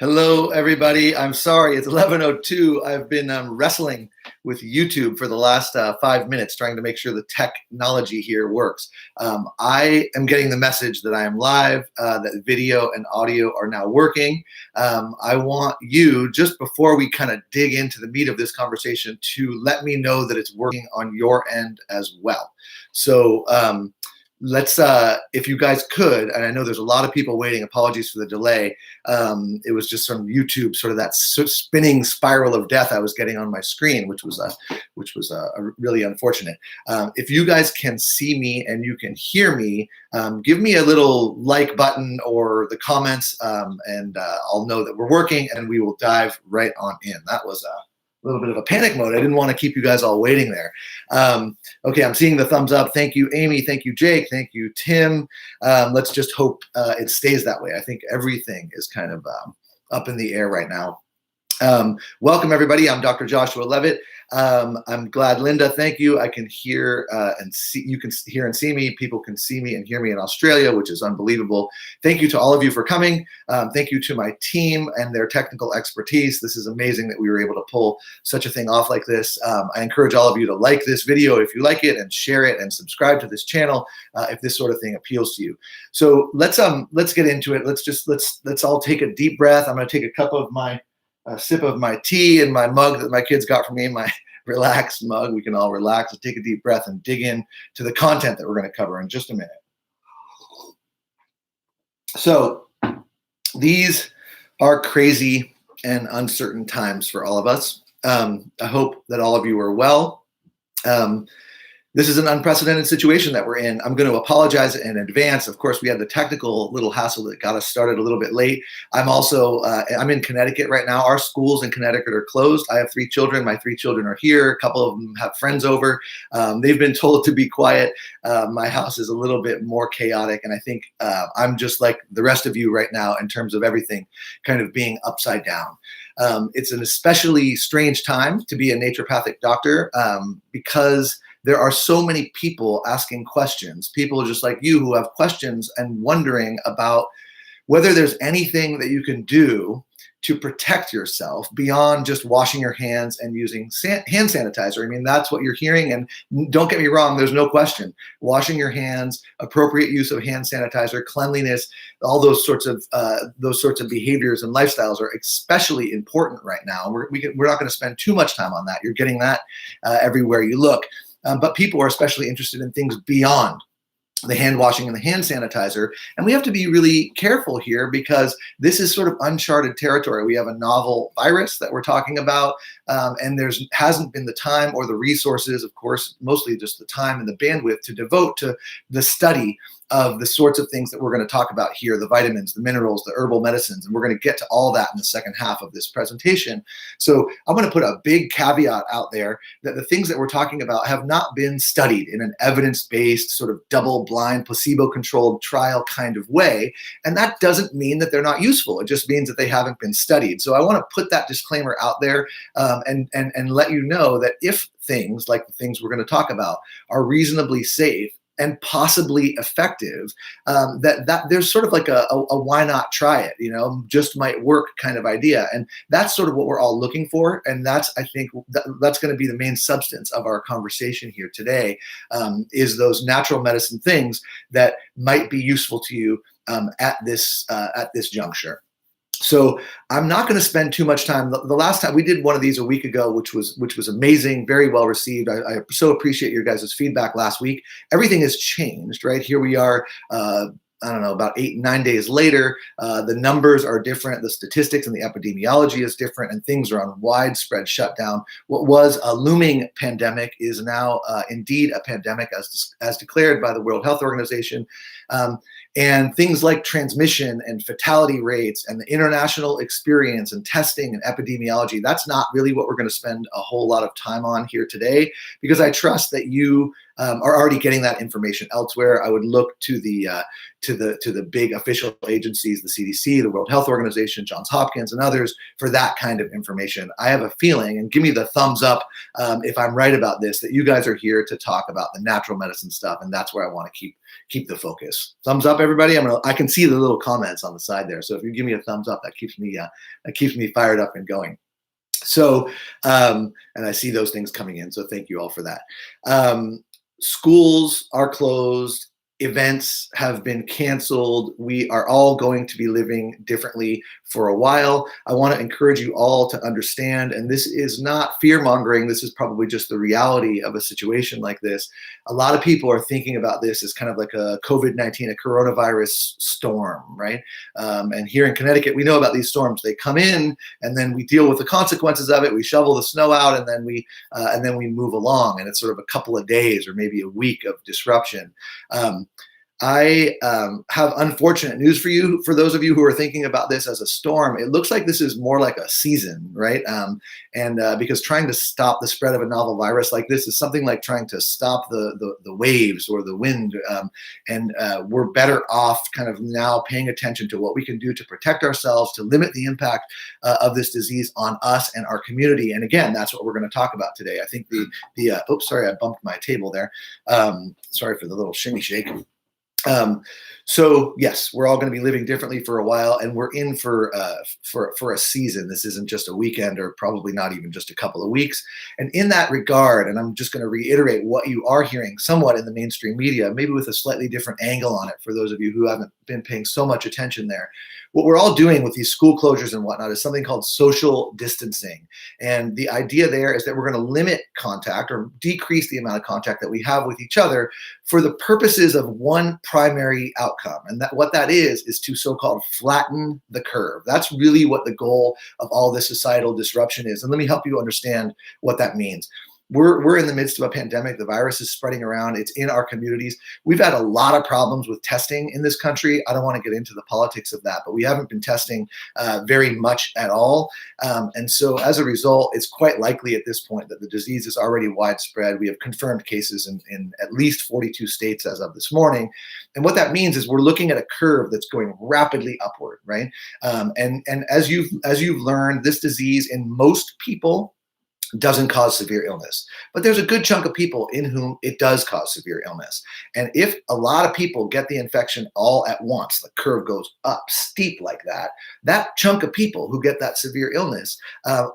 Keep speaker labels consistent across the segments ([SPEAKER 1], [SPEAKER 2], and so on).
[SPEAKER 1] Hello, everybody. I'm sorry, it's 11:02. I've been wrestling with YouTube for the last 5 minutes, trying to make sure the technology here works. I am getting the message that I am live, that video and audio are now working. I want you, just before we kind of dig into the meat of this conversation, to let me know that it's working on your end as well. So let's if you guys could, and I know there's a lot of people waiting, apologies for the delay. It was just from YouTube, sort of that spinning spiral of death I was getting on my screen, which was really unfortunate. If you guys can see me and you can hear me, give me a little like button or the comments, and I'll know that we're working, and we will dive right on in. That was a little bit of a panic mode. I didn't want to keep you guys all waiting there. Okay, I'm seeing the thumbs up. Thank you, Amy. Thank you, Jake. Thank you, Tim. Let's just hope it stays that way. I think everything is kind of up in the air right now. Welcome, everybody. I'm Dr. Joshua Levitt. I'm glad, Linda, thank you. I can hear and see, you can hear and see me. People can see me and hear me in Australia, which is unbelievable. Thank you to all of you for coming. Thank you to my team and their technical expertise. This is amazing that we were able to pull such a thing off like this. I encourage all of you to like this video if you like it, and share it, and subscribe to this channel if this sort of thing appeals to you. So let's get into it. Let's all take a deep breath. I'm going to take a sip of my tea in my mug that my kids got for me, my relaxed mug. We can all relax and take a deep breath and dig in to the content that we're going to cover in just a minute. So these are crazy and uncertain times for all of us. I hope that all of you are well. This is an unprecedented situation that we're in. I'm going to apologize in advance. Of course, we had the technical little hassle that got us started a little bit late. I'm in Connecticut right now. Our schools in Connecticut are closed. I have 3 children. My 3 children are here. A couple of them have friends over. They've been told to be quiet. My house is a little bit more chaotic, and I think I'm just like the rest of you right now in terms of everything kind of being upside down. It's an especially strange time to be a naturopathic doctor because there are so many people asking questions, people just like you who have questions and wondering about whether there's anything that you can do to protect yourself beyond just washing your hands and using hand sanitizer. I mean, that's what you're hearing. And don't get me wrong, there's no question. Washing your hands, appropriate use of hand sanitizer, cleanliness, all those sorts of behaviors and lifestyles are especially important right now. We're not going to spend too much time on that. You're getting that everywhere you look. But people are especially interested in things beyond the hand washing and the hand sanitizer. And we have to be really careful here because this is sort of uncharted territory. We have a novel virus that we're talking about, and hasn't been the time or the resources, of course, mostly just the time and the bandwidth to devote to the study of the sorts of things that we're going to talk about here, the vitamins, the minerals, the herbal medicines, and we're going to get to all that in the second half of this presentation. So I'm going to put a big caveat out there that the things that we're talking about have not been studied in an evidence-based, sort of double-blind, placebo-controlled trial kind of way, and that doesn't mean that they're not useful. It just means that they haven't been studied. So I want to put that disclaimer out there and let you know that if things like the things we're going to talk about are reasonably safe and possibly effective, that there's sort of like a why not try it, just might work kind of idea. And that's sort of what we're all looking for. And that's, I think, that's going to be the main substance of our conversation here today, is those natural medicine things that might be useful to you at this juncture. So I'm not going to spend too much time. The last time we did one of these a week ago, which was amazing, very well received. I so appreciate your guys' feedback last week. Everything has changed, right? Here we are, I don't know, about 8-9 days later. The numbers are different. The statistics and the epidemiology is different, and things are on widespread shutdown. What was a looming pandemic is now indeed a pandemic, as declared by the World Health Organization. And things like transmission and fatality rates and the international experience and testing and epidemiology, that's not really what we're going to spend a whole lot of time on here today, because I trust that you are already getting that information elsewhere. I would look to the big official agencies, the CDC, the World Health Organization, Johns Hopkins, and others for that kind of information. I have a feeling, and give me the thumbs up if I'm right about this, that you guys are here to talk about the natural medicine stuff, and that's where I want to keep the focus. Thumbs up, everybody. I can see the little comments on the side there, so if you give me a thumbs up, that keeps me fired up and going. So, and I see those things coming in, so thank you all for that. Schools are closed. Events have been canceled. We are all going to be living differently for a while. I want to encourage you all to understand, and this is not fear-mongering, this is probably just the reality of a situation like this. A lot of people are thinking about this as kind of like a COVID-19, a coronavirus storm, right? And here in Connecticut, we know about these storms. They come in, and then we deal with the consequences of it. We shovel the snow out, and then we move along, and it's sort of a couple of days or maybe a week of disruption. I have unfortunate news for you. For those of you who are thinking about this as a storm, it looks like this is more like a season, right? Because trying to stop the spread of a novel virus like this is something like trying to stop the waves or the wind. We're better off kind of now paying attention to what we can do to protect ourselves, to limit the impact of this disease on us and our community. And again, that's what we're going to talk about today. I think oops, sorry, I bumped my table there. Sorry for the little shimmy shake. So yes, we're all going to be living differently for a while, and we're in for a season. This isn't just a weekend, or probably not even just a couple of weeks. And in that regard, and I'm just going to reiterate what you are hearing somewhat in the mainstream media, maybe with a slightly different angle on it for those of you who haven't been paying so much attention there. What we're all doing with these school closures and whatnot is something called social distancing. And the idea there is that we're going to limit contact or decrease the amount of contact that we have with each other for the purposes of one primary outcome. And what that is to so-called flatten the curve. That's really what the goal of all this societal disruption is. And let me help you understand what that means. We're in the midst of a pandemic. The virus is spreading around. It's in our communities. We've had a lot of problems with testing in this country. I don't want to get into the politics of that, but we haven't been testing very much at all. And so as a result, it's quite likely at this point that the disease is already widespread. We have confirmed cases in at least 42 states as of this morning. And what that means is we're looking at a curve that's going rapidly upward, right? And as you've learned, this disease in most people doesn't cause severe illness. But there's a good chunk of people in whom it does cause severe illness. And if a lot of people get the infection all at once, the curve goes up steep like that, that chunk of people who get that severe illness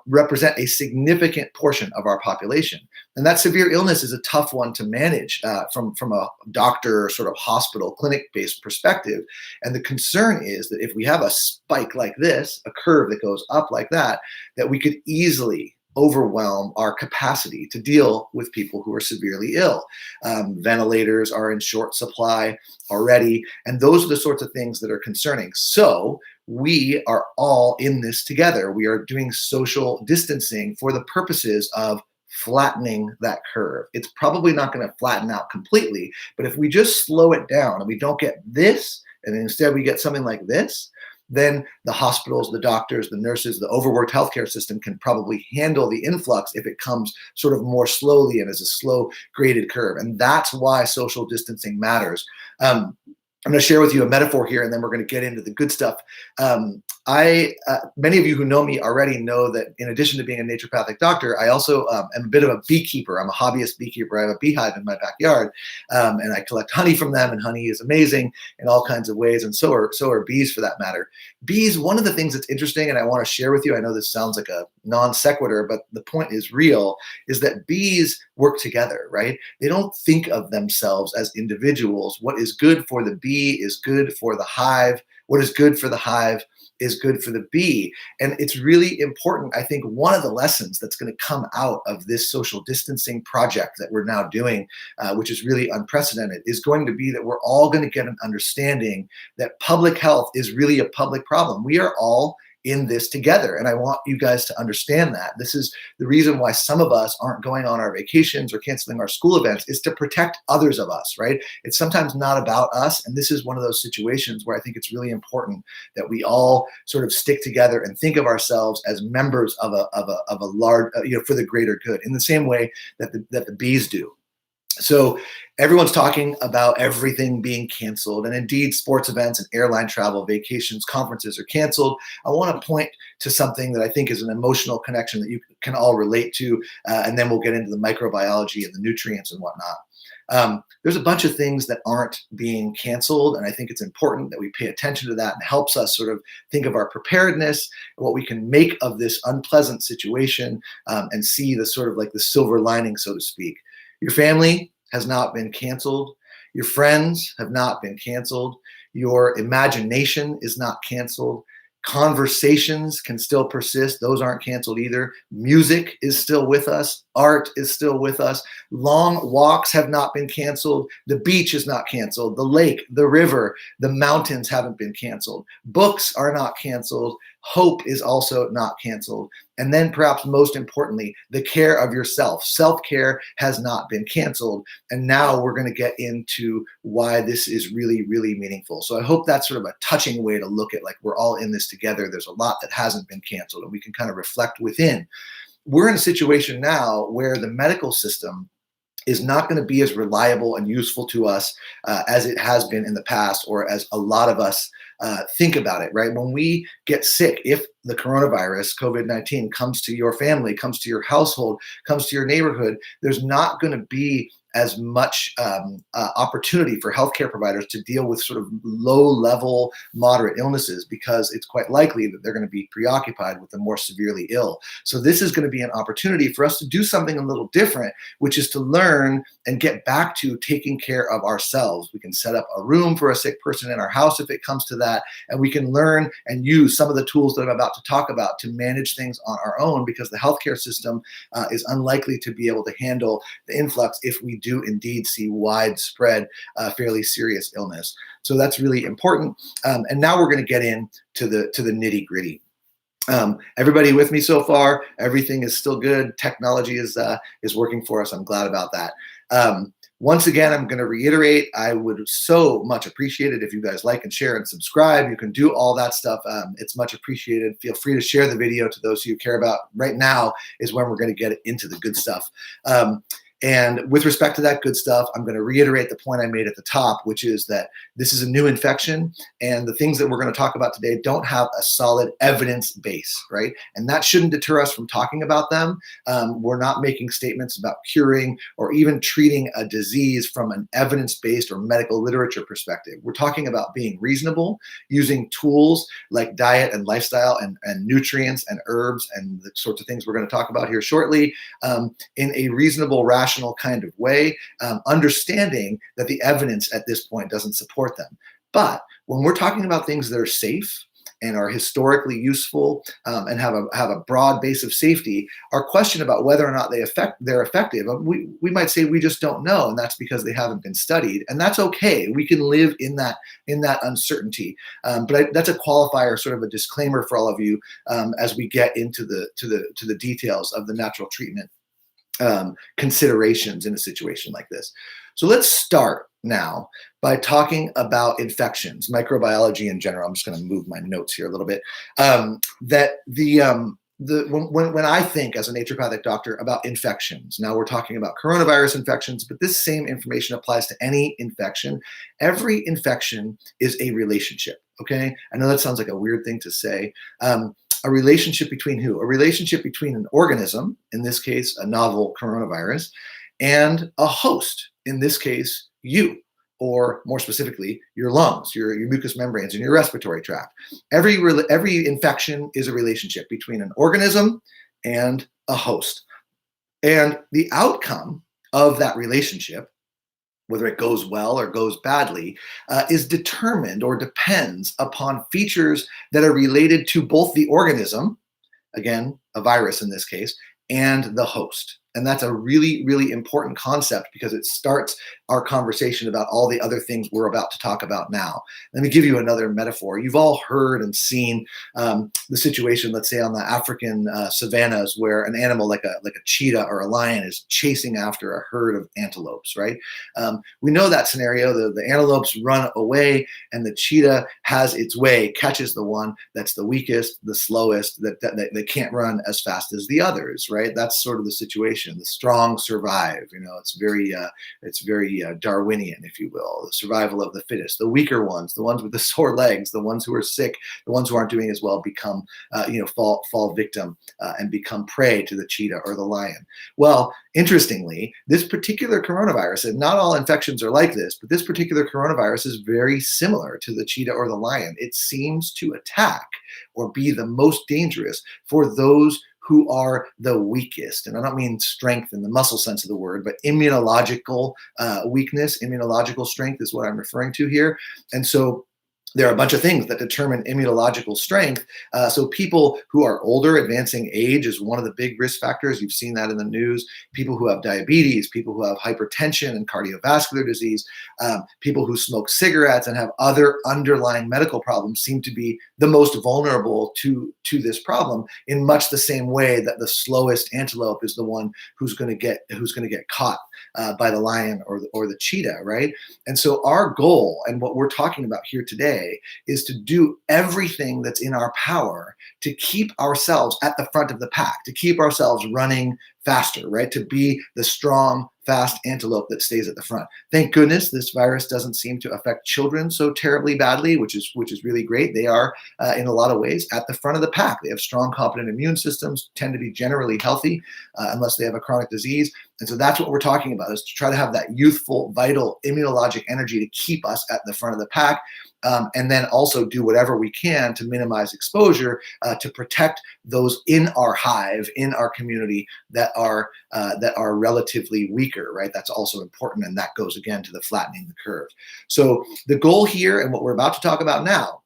[SPEAKER 1] represent a significant portion of our population. And that severe illness is a tough one to manage from a doctor sort of hospital clinic-based perspective. And the concern is that if we have a spike like this, a curve that goes up like that we could easily overwhelm our capacity to deal with people who are severely ill. Ventilators are in short supply already, and those are the sorts of things that are concerning. So we are all in this together. We are doing social distancing for the purposes of flattening that curve. It's probably not going to flatten out completely, but if we just slow it down and we don't get this, and instead we get something like this, then the hospitals, the doctors, the nurses, the overworked healthcare system can probably handle the influx if it comes sort of more slowly and as a slow graded curve. And that's why social distancing matters. I'm going to share with you a metaphor here, and then we're going to get into the good stuff. Many of you who know me already know that in addition to being a naturopathic doctor, I also am a bit of a beekeeper. I'm a hobbyist beekeeper. I have a beehive in my backyard, and I collect honey from them, and honey is amazing in all kinds of ways, and so are bees for that matter. Bees, one of the things that's interesting, and I want to share with you, I know this sounds like a non sequitur, but the point is real, is that bees work together, right? They don't think of themselves as individuals. What is good for the bee is good for the hive. What is good for the hive is good for the bee. And it's really important. I think one of the lessons that's going to come out of this social distancing project that we're now doing, which is really unprecedented, is going to be that we're all going to get an understanding that public health is really a public problem. We are all in this together. And I want you guys to understand that. This is the reason why some of us aren't going on our vacations or canceling our school events, is to protect others of us, right? It's sometimes not about us. And this is one of those situations where I think it's really important that we all sort of stick together and think of ourselves as members of a large, for the greater good, in the same way that the bees do. So everyone's talking about everything being canceled, and indeed sports events and airline travel, vacations, conferences are canceled. I want to point to something that I think is an emotional connection that you can all relate to, and then we'll get into the microbiology and the nutrients and whatnot. There's a bunch of things that aren't being canceled, and I think it's important that we pay attention to that, and helps us sort of think of our preparedness and what we can make of this unpleasant situation, and see the sort of like the silver lining, so to speak. Your family has not been canceled. Your friends have not been canceled. Your imagination is not canceled. Conversations can still persist. Those aren't canceled either. Music is still with us. Art is still with us. Long walks have not been canceled. The beach is not canceled. The lake, the river, the mountains haven't been canceled. Books are not canceled. Hope is also not canceled. And then perhaps most importantly, the care of yourself. Self-care has not been canceled. And now we're going to get into why this is really, really meaningful. So I hope that's sort of a touching way to look at, like, we're all in this together. There's a lot that hasn't been canceled, and we can kind of reflect within. We're in a situation now where the medical system is not going to be as reliable and useful to us as it has been in the past, or as a lot of us think about it, right? When we get sick, if the coronavirus, COVID-19, comes to your family, comes to your household, comes to your neighborhood, there's not going to be as much opportunity for healthcare providers to deal with sort of low-level, moderate illnesses, because it's quite likely that they're going to be preoccupied with the more severely ill. So this is going to be an opportunity for us to do something a little different, which is to learn and get back to taking care of ourselves. We can set up a room for a sick person in our house if it comes to that, and we can learn and use some of the tools that I'm about to talk about to manage things on our own, because the healthcare system is unlikely to be able to handle the influx if we do indeed see widespread, fairly serious illness. So that's really important. And now we're going to get into the nitty gritty. Everybody with me so far? Everything is still good. Technology is working for us. I'm glad about that. Once again, I'm going to reiterate, I would so much appreciate it if you guys like and share and subscribe. You can do all that stuff. It's much appreciated. Feel free to share the video to those who you care about. Right now is when we're going to get into the good stuff. And with respect to that good stuff, I'm going to reiterate the point I made at the top, which is that this is a new infection, and the things that we're going to talk about today don't have a solid evidence base, right? And that shouldn't deter us from talking about them. We're not making statements about curing or even treating a disease from an evidence-based or medical literature perspective. We're talking about being reasonable, using tools like diet and lifestyle and nutrients and herbs and the sorts of things we're going to talk about here shortly, in a reasonable, rational kind of way, understanding that the evidence at this point doesn't support them. But when we're talking about things that are safe and are historically useful, and have a broad base of safety, our question about whether or not they're effective, we might say we just don't know, and that's because they haven't been studied, and that's okay. We can live in that uncertainty. But that's a qualifier, sort of a disclaimer for all of you, as we get into the details of the natural treatment considerations in a situation like this. So let's start now by talking about infections, microbiology in general. I'm just going to move my notes here a little bit. When I think as a naturopathic doctor about infections, now we're talking about coronavirus infections, but this same information applies to any infection. Every infection is a relationship. Okay, I know that sounds like a weird thing to say. A relationship between who? A relationship between an organism, in this case, a novel coronavirus, and a host, in this case, you, or more specifically, your lungs, your mucous membranes, and your respiratory tract. Every infection is a relationship between an organism and a host. And the outcome of that relationship, whether it goes well or goes badly, is determined or depends upon features that are related to both the organism, again, a virus in this case, and the host. And that's a really, really important concept, because it starts our conversation about all the other things we're about to talk about now. Let me give you another metaphor. You've all heard and seen the situation, let's say on the African savannas, where an animal like a cheetah or a lion is chasing after a herd of antelopes, right? We know that scenario. The antelopes run away, and the cheetah has its way, catches the one that's the weakest, the slowest, that can't run as fast as the others, right? That's sort of the situation. adaptation. The strong survive. It's very Darwinian, if you will. The survival of the fittest. The weaker ones, the ones with the sore legs, the ones who are sick, the ones who aren't doing as well become fall victim and become prey to the cheetah or the lion. Well, interestingly, this particular coronavirus, and not all infections are like this, but this particular coronavirus is very similar to the cheetah or the lion. It seems to attack or be the most dangerous for those who are the weakest. And I don't mean strength in the muscle sense of the word, but immunological weakness, immunological strength is what I'm referring to here. And so there are a bunch of things that determine immunological strength. So people who are older, advancing age is one of the big risk factors. You've seen that in the news. People who have diabetes, people who have hypertension and cardiovascular disease, people who smoke cigarettes and have other underlying medical problems seem to be the most vulnerable to this problem, in much the same way that the slowest antelope is the one who's going to get caught by the lion or the cheetah, right? And so our goal, and what we're talking about here today, is to do everything that's in our power to keep ourselves at the front of the pack, to keep ourselves running faster, right? To be the strong, fast antelope that stays at the front. Thank goodness this virus doesn't seem to affect children so terribly badly, which is really great. They are, in a lot of ways, at the front of the pack. They have strong, competent immune systems, tend to be generally healthy, unless they have a chronic disease. And so that's what we're talking about, is to try to have that youthful, vital, immunologic energy to keep us at the front of the pack. And then also do whatever we can to minimize exposure, to protect those in our hive, in our community that are relatively weaker, right? That's also important, and that goes again to the flattening the curve. So the goal here, and what we're about to talk about now,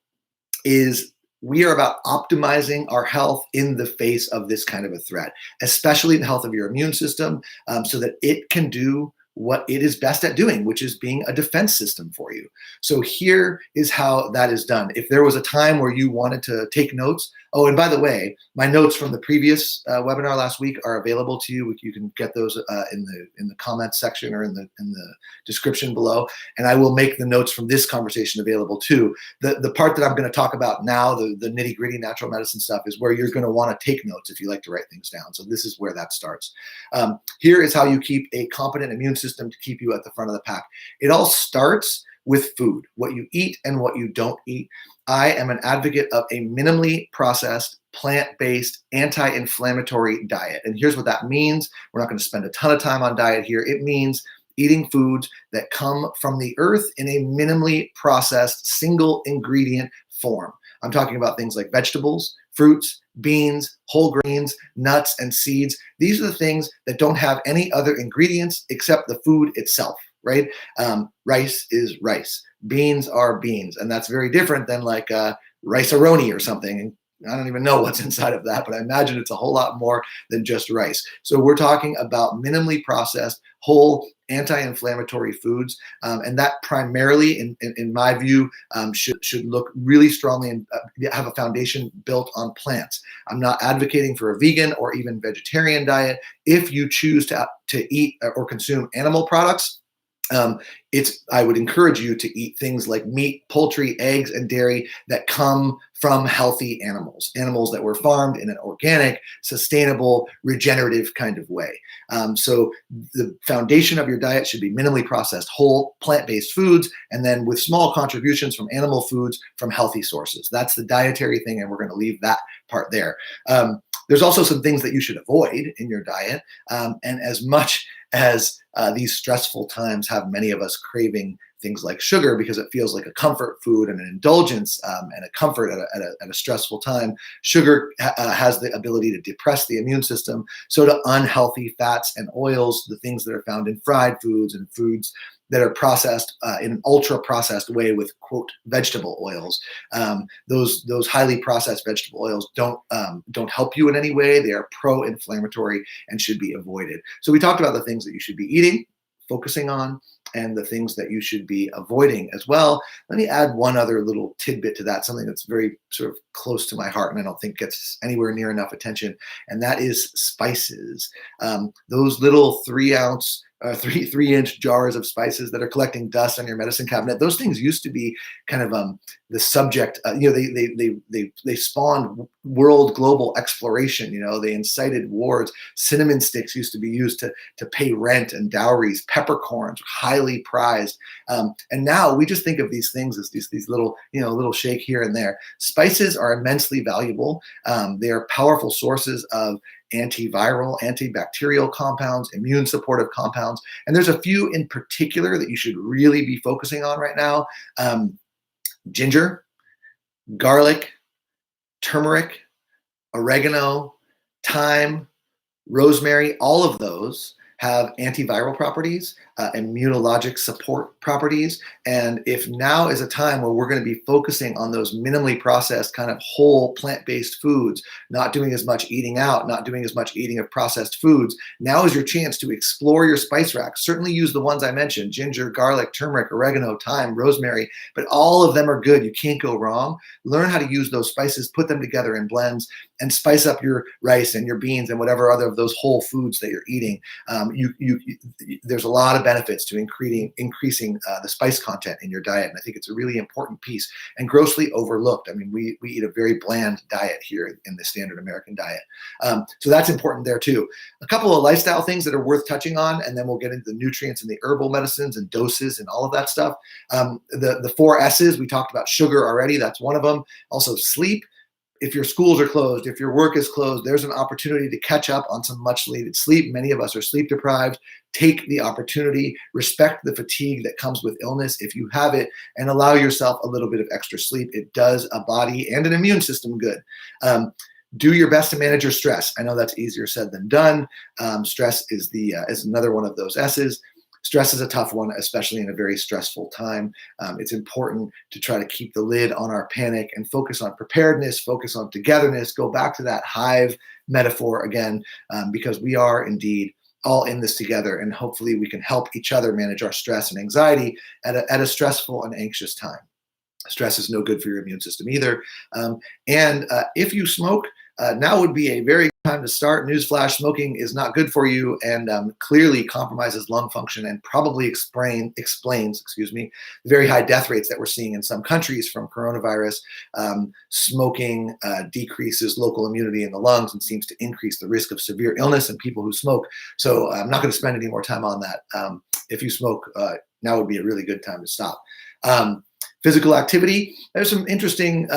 [SPEAKER 1] is we are about optimizing our health in the face of this kind of a threat, especially the health of your immune system, so that it can do what it is best at doing, which is being a defense system for you. So here is how that is done. If there was a time where you wanted to take notes, oh, and by the way, my notes from the previous webinar last week are available to you. You can get those in the comments section or in the description below, and I will make the notes from this conversation available too. The part that I'm going to talk about now, the nitty gritty natural medicine stuff, is where you're going to want to take notes if you like to write things down. So this is where that starts. Here is how you keep a competent immune system to keep you at the front of the pack. It all starts with food, what you eat and what you don't eat. I am an advocate of a minimally processed, plant-based, anti-inflammatory diet. And here's what that means. We're not going to spend a ton of time on diet here. It means eating foods that come from the earth in a minimally processed, single ingredient form. I'm talking about things like vegetables, fruits, beans, whole grains, nuts, and seeds. These are the things that don't have any other ingredients except the food itself, right? Rice is rice. Beans are beans. And that's very different than like rice-a-roni or something. And I don't even know what's inside of that, but I imagine it's a whole lot more than just rice. So we're talking about minimally processed, whole, anti-inflammatory foods, and that primarily, in my view, should look really strongly and have a foundation built on plants. I'm not advocating for a vegan or even vegetarian diet. If you choose to eat or consume animal products, I would encourage you to eat things like meat, poultry, eggs, and dairy that come from healthy animals that were farmed in an organic, sustainable, regenerative kind of way. So the foundation of your diet should be minimally processed, whole, plant-based foods, and then with small contributions from animal foods from healthy sources. That's the dietary thing, and we're going to leave that part there. There's also some things that you should avoid in your diet, and as much as these stressful times have many of us craving things like sugar because it feels like a comfort food and an indulgence and a comfort at a stressful time. Sugar has the ability to depress the immune system. So do unhealthy fats and oils, the things that are found in fried foods and foods that are processed in an ultra-processed way with, quote, vegetable oils. Those highly processed vegetable oils don't help you in any way. They are pro-inflammatory and should be avoided. So we talked about the things that you should be eating, focusing on, and the things that you should be avoiding as well. Let me add one other little tidbit to that, something that's very sort of close to my heart and I don't think gets anywhere near enough attention, and that is spices. Those little 3-ounce, 3-inch jars of spices that are collecting dust on your medicine cabinet. Those things used to be kind of the subject. They spawned world global exploration. They incited wars. Cinnamon sticks used to be used to pay rent and dowries. Peppercorns, highly prized. And now we just think of these things as these little, little shake here and there. Spices are immensely valuable. They are powerful sources of antiviral, antibacterial compounds, immune supportive compounds. And there's a few in particular that you should really be focusing on right now. Ginger, garlic, turmeric, oregano, thyme, rosemary, all of those have antiviral properties, immunologic support properties. And if now is a time where we're going to be focusing on those minimally processed kind of whole plant-based foods, not doing as much eating out, not doing as much eating of processed foods, now is your chance to explore your spice rack. Certainly use the ones I mentioned: ginger, garlic, turmeric, oregano, thyme, rosemary, but all of them are good. You can't go wrong. Learn how to use those spices, put them together in blends, and spice up your rice and your beans and whatever other of those whole foods that you're eating. There's a lot of benefits to increasing the spice content in your diet, and I think it's a really important piece and grossly overlooked. I mean, we eat a very bland diet here in the standard American diet, so that's important there too. A couple of lifestyle things that are worth touching on, and then we'll get into the nutrients and the herbal medicines and doses and all of that stuff. The 4 S's, we talked about sugar already. That's one of them. Also, sleep. If your schools are closed, if your work is closed, there's an opportunity to catch up on some much needed sleep. Many of us are sleep deprived. Take the opportunity, respect the fatigue that comes with illness if you have it, and allow yourself a little bit of extra sleep. It does a body and an immune system good. Do your best to manage your stress. I know that's easier said than done. Stress is another one of those S's. Stress is a tough one, especially in a very stressful time. It's important to try to keep the lid on our panic and focus on preparedness, focus on togetherness, go back to that hive metaphor again, because we are indeed all in this together, and hopefully we can help each other manage our stress and anxiety at a stressful and anxious time. Stress is no good for your immune system either. And if you smoke, now would be a very good time to start. Newsflash: smoking is not good for you, and clearly compromises lung function, and probably explains the very high death rates that we're seeing in some countries from coronavirus. Smoking decreases local immunity in the lungs and seems to increase the risk of severe illness in people who smoke. So I'm not going to spend any more time on that. If you smoke, now would be a really good time to stop. Physical activity. There's some interesting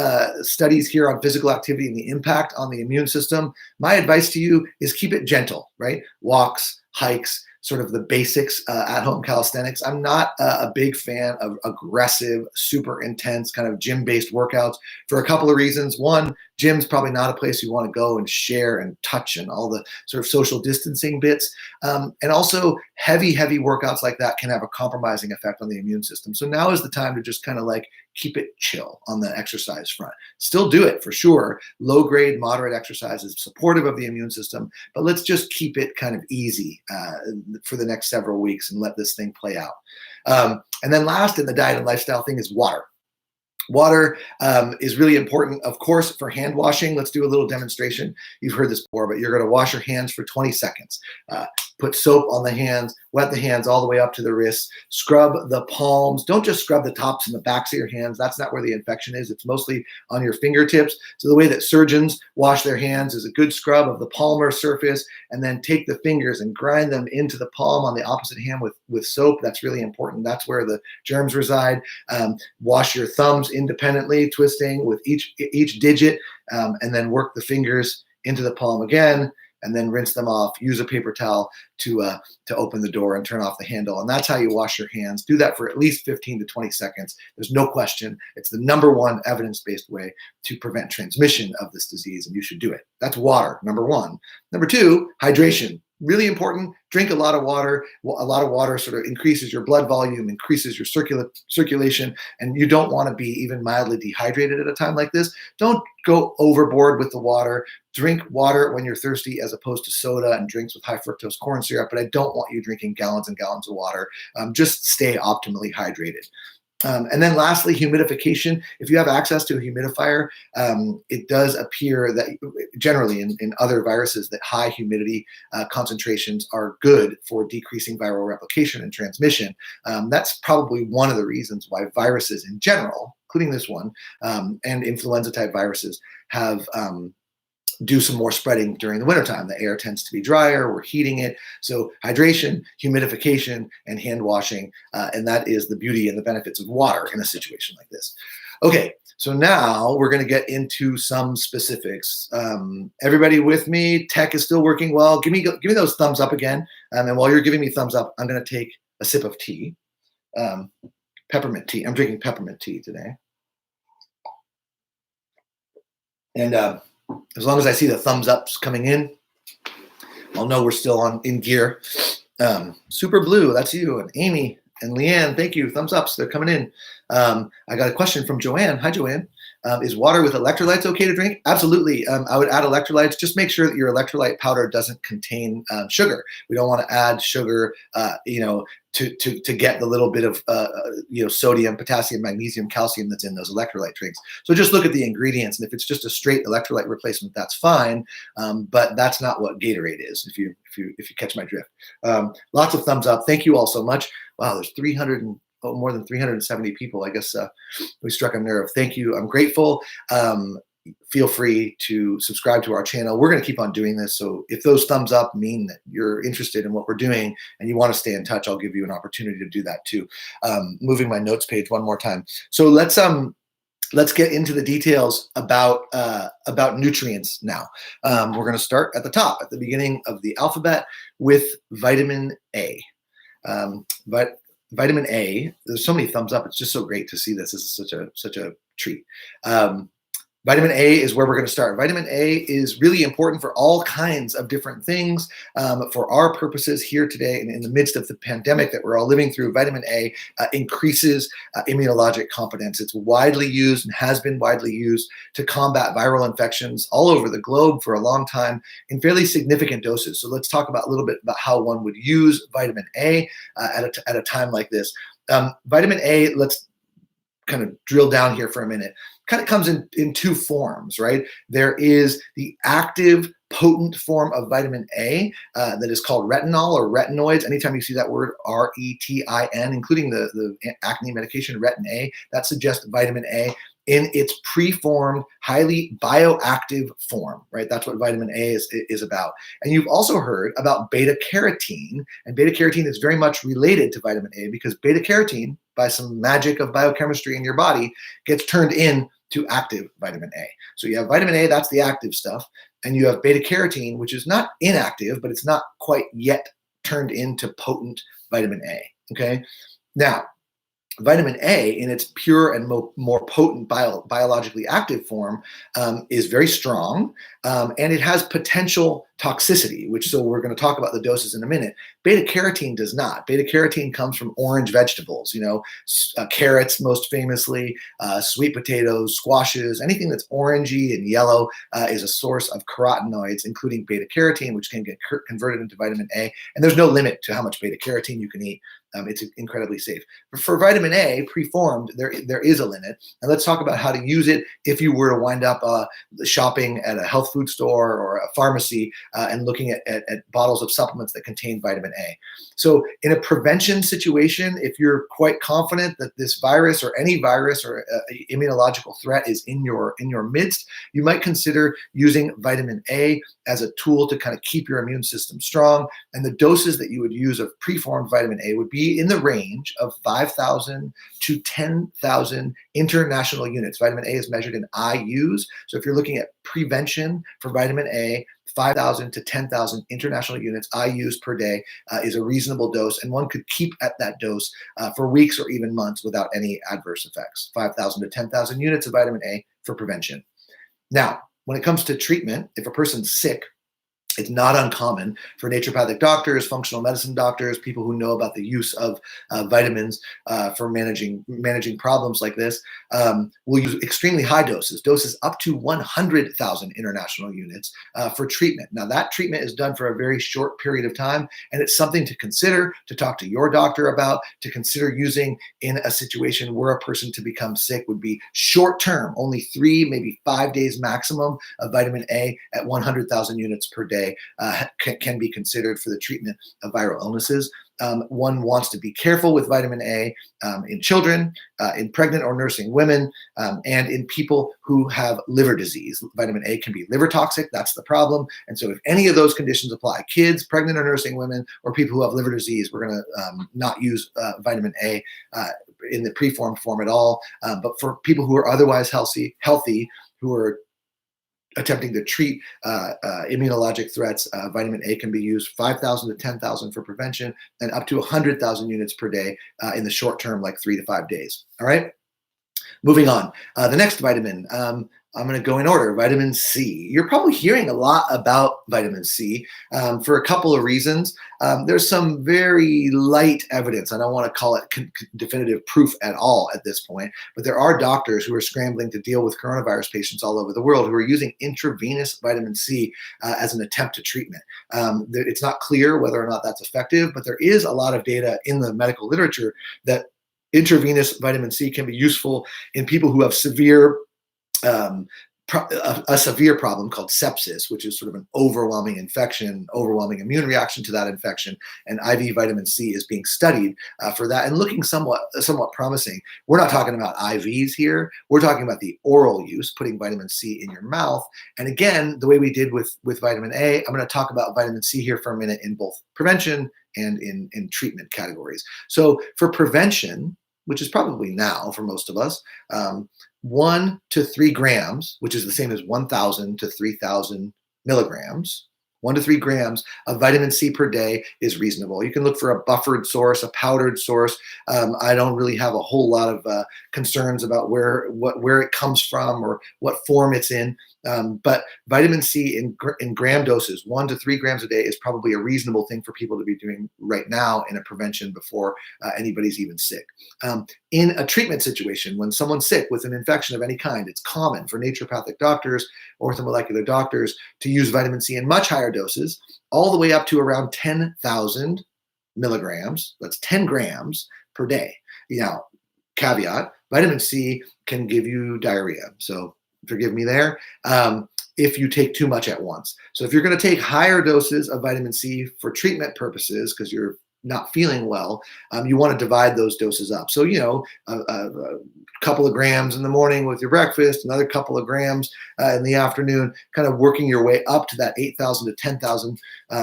[SPEAKER 1] studies here on physical activity and the impact on the immune system. My advice to you is keep it gentle, right? Walks, hikes, sort of the basics, at-home calisthenics. I'm not a big fan of aggressive, super intense kind of gym-based workouts for a couple of reasons. One, gym's probably not a place you want to go and share and touch and all the sort of social distancing bits. And also heavy workouts like that can have a compromising effect on the immune system. So now is the time to just kind of like keep it chill on the exercise front. Still do it for sure. Low grade, moderate exercise is supportive of the immune system, but let's just keep it kind of easy for the next several weeks and let this thing play out. And then last in the diet and lifestyle thing is water. Water is really important, of course, for hand washing. Let's do a little demonstration. You've heard this before, but you're going to wash your hands for 20 seconds. Put soap on the hands, wet the hands all the way up to the wrists, scrub the palms. Don't just scrub the tops and the backs of your hands. That's not where the infection is. It's mostly on your fingertips. So the way that surgeons wash their hands is a good scrub of the palmar surface, and then take the fingers and grind them into the palm on the opposite hand with soap. That's really important. That's where the germs reside. Wash your thumbs independently, twisting with each digit, and then work the fingers into the palm again, and then rinse them off. Use a paper towel to open the door and turn off the handle. And that's how you wash your hands. Do that for at least 15 to 20 seconds. There's no question. It's the #1 evidence-based way to prevent transmission of this disease, and you should do it. That's water, #1. #2, hydration. Really important. Drink a lot of water. A lot of water sort of increases your blood volume, increases your circulation, and you don't want to be even mildly dehydrated at a time like this. Don't go overboard with the water. Drink water when you're thirsty as opposed to soda and drinks with high fructose corn syrup, but I don't want you drinking gallons and gallons of water. Just stay optimally hydrated. And then lastly, humidification. If you have access to a humidifier, it does appear that generally in other viruses that high humidity concentrations are good for decreasing viral replication and transmission. That's probably one of the reasons why viruses in general including this one, and influenza-type viruses have do some more spreading during the wintertime. The air tends to be drier, we're heating it. So hydration, humidification, and hand washing, and that is the beauty and the benefits of water in a situation like this. Okay, so now we're gonna get into some specifics. Everybody with me? Tech is still working well. Give me those thumbs up again. And while you're giving me thumbs up, I'm gonna take a sip of tea, peppermint tea. I'm drinking peppermint tea today. And as long as I see the thumbs ups coming in, I'll know we're still in gear. Super Blue, that's you, and Amy and Leanne, thank you. Thumbs ups, they're coming in. I got a question from Joanne. Hi, Joanne. Is water with electrolytes okay to drink? Absolutely. I would add electrolytes. Just make sure that your electrolyte powder doesn't contain sugar. We don't want to add sugar, to get the little bit of sodium, potassium, magnesium, calcium that's in those electrolyte drinks. So just look at the ingredients, and if it's just a straight electrolyte replacement, that's fine. But that's not what Gatorade is. If you catch my drift. Lots of thumbs up. Thank you all so much. Wow, there's more than 370 people. I guess we struck a nerve. Thank you. I'm grateful. Feel free to subscribe to our channel. We're going to keep on doing this. So if those thumbs up mean that you're interested in what we're doing and you want to stay in touch, I'll give you an opportunity to do that too. Moving my notes page one more time. So let's get into the details about nutrients now. We're going to start at the top, at the beginning of the alphabet, with vitamin A. But vitamin A, there's so many thumbs up. It's just so great to see this. This is such a treat. Vitamin A is where we're going to start. Vitamin A is really important for all kinds of different things. For our purposes here today, and in the midst of the pandemic that we're all living through, vitamin A increases immunologic competence. It's widely used and has been widely used to combat viral infections all over the globe for a long time in fairly significant doses. So let's talk about a little bit about how one would use vitamin A at a time like this. Vitamin A, let's kind of drill down here for a minute. Kind of comes in two forms, right? There is the active, potent form of vitamin A that is called retinol or retinoids. Anytime you see that word R-E-T-I-N, including the acne medication Retin A, that suggests vitamin A in its preformed, highly bioactive form, right? That's what vitamin A is about. And you've also heard about beta carotene, and beta carotene is very much related to vitamin A because beta carotene, by some magic of biochemistry in your body, gets turned into active vitamin A. So you have vitamin A, that's the active stuff, and you have beta carotene, which is not inactive, but it's not quite yet turned into potent vitamin A, okay? Now, vitamin A in its pure and more potent biologically active form is very strong, and it has potential toxicity, so we're going to talk about the doses in a minute. Beta carotene does not. Beta carotene comes from orange vegetables, carrots most famously, sweet potatoes, squashes, anything that's orangey and yellow is a source of carotenoids, including beta carotene, which can get converted into vitamin A. And there's no limit to how much beta carotene you can eat. It's incredibly safe. For vitamin A, preformed, there is a limit. And let's talk about how to use it if you were to wind up shopping at a health food store or a pharmacy and looking at bottles of supplements that contain vitamin A. So in a prevention situation, if you're quite confident that this virus or any virus or immunological threat is in your midst, you might consider using vitamin A as a tool to kind of keep your immune system strong. And the doses that you would use of preformed vitamin A would be in the range of 5,000 to 10,000 international units. Vitamin A is measured in IUs. So if you're looking at prevention for vitamin A, 5,000 to 10,000 international units IUs per day is a reasonable dose, and one could keep at that dose for weeks or even months without any adverse effects. 5,000 to 10,000 units of vitamin A for prevention. Now, when it comes to treatment, if a person's sick, it's not uncommon for naturopathic doctors, functional medicine doctors, people who know about the use of vitamins for managing problems like this, will use extremely high doses up to 100,000 international units for treatment. Now, that treatment is done for a very short period of time, and it's something to consider, to talk to your doctor about, to consider using in a situation where a person to become sick would be short-term, only 3, maybe 5 days maximum of vitamin A at 100,000 units per day can be considered for the treatment of viral illnesses. one wants to be careful with vitamin A in children, in pregnant or nursing women, and in people who have liver disease. Vitamin A can be liver toxic. That's the problem. And so if any of those conditions apply, kids, pregnant or nursing women, or people who have liver disease, we're going to not use vitamin A in the preformed form at all. But for people who are otherwise healthy, who are attempting to treat immunologic threats, vitamin A can be used 5,000 to 10,000 for prevention and up to 100,000 units per day in the short term, like 3 to 5 days. All right. Moving on. The next vitamin, I'm going to go in order. Vitamin C. You're probably hearing a lot about vitamin C for a couple of reasons. There's some very light evidence. I don't want to call it definitive proof at all at this point, but there are doctors who are scrambling to deal with coronavirus patients all over the world who are using intravenous vitamin C as an attempt to treatment. It's not clear whether or not that's effective, but there is a lot of data in the medical literature that intravenous vitamin C can be useful in people who have a severe problem called sepsis, which is sort of an overwhelming infection, overwhelming immune reaction to that infection. And IV vitamin C is being studied for that and looking somewhat promising. We're not talking about IVs here. We're talking about the oral use, putting vitamin C in your mouth. And again, the way we did with vitamin A, I'm going to talk about vitamin C here for a minute in both prevention and in treatment categories. So for prevention, which is probably now for most of us, 1 to 3 grams, which is the same as 1,000 to 3,000 milligrams, 1 to 3 grams of vitamin C per day is reasonable. You can look for a buffered source, a powdered source. I don't really have a whole lot of concerns about where it comes from or what form it's in. But vitamin C in gram doses, 1 to 3 grams a day, is probably a reasonable thing for people to be doing right now in a prevention before anybody's even sick. In a treatment situation, when someone's sick with an infection of any kind, it's common for naturopathic doctors, orthomolecular doctors, to use vitamin C in much higher doses, all the way up to around 10,000 milligrams. That's 10 grams per day. Now, caveat, vitamin C can give you diarrhea. So forgive me there, if you take too much at once. So if you're going to take higher doses of vitamin C for treatment purposes, because you're not feeling well, you want to divide those doses up. So, a couple of grams in the morning with your breakfast, another couple of grams in the afternoon, kind of working your way up to that 8,000 to 10,000